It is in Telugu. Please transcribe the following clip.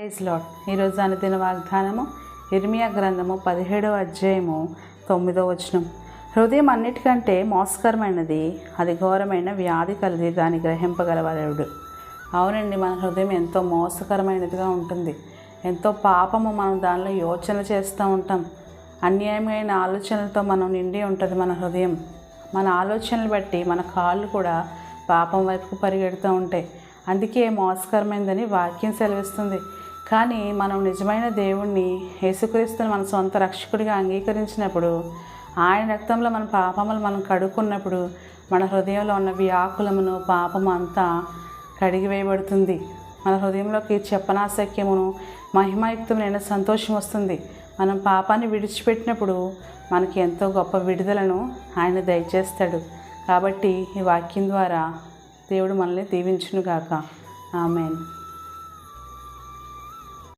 Praise lord. ఈరోజు అనుదిన వాగ్దానము ఇర్మియా గ్రంథము 17వ అధ్యాయము 9వ వచనం. హృదయం అన్నిటికంటే మోసకరమైనది, అది ఘోరమైన వ్యాధి కలిగి దాన్ని గ్రహింపగలవాడు. అవునండి, మన హృదయం ఎంతో మోసకరమైనదిగా ఉంటుంది. ఎంతో పాపము మనం దానిలో యోచన చేస్తూ ఉంటాం. అన్యాయమైన ఆలోచనలతో మనం నిండి ఉంటుంది మన హృదయం. మన ఆలోచనలు బట్టి మన కాళ్ళు కూడా పాపం వైపుకు పరిగెడుతూ ఉంటాయి. అందుకే మోసకరమైనదని వాక్యం సెలవిస్తుంది. కానీ మనం నిజమైన దేవుణ్ణి, యేసుక్రీస్తుని మన సొంత రక్షకుడిగా అంగీకరించినప్పుడు, ఆయన రక్తంలో మన పాపములు మనం కడుక్కున్నప్పుడు మన హృదయంలో ఉన్న వ్యాకులమును, పాపము అంతా కడిగివేయబడుతుంది. మన హృదయంలోకి చెప్పనాశక్యమును, మహిమాయుక్తమైన సంతోషం వస్తుంది. మనం పాపాన్ని విడిచిపెట్టినప్పుడు మనకి ఎంతో గొప్ప విడుదలను ఆయన దయచేస్తాడు. కాబట్టి ఈ వాక్యం ద్వారా దేవుడు మనల్ని దీవించునుగాక. ఆమేన్.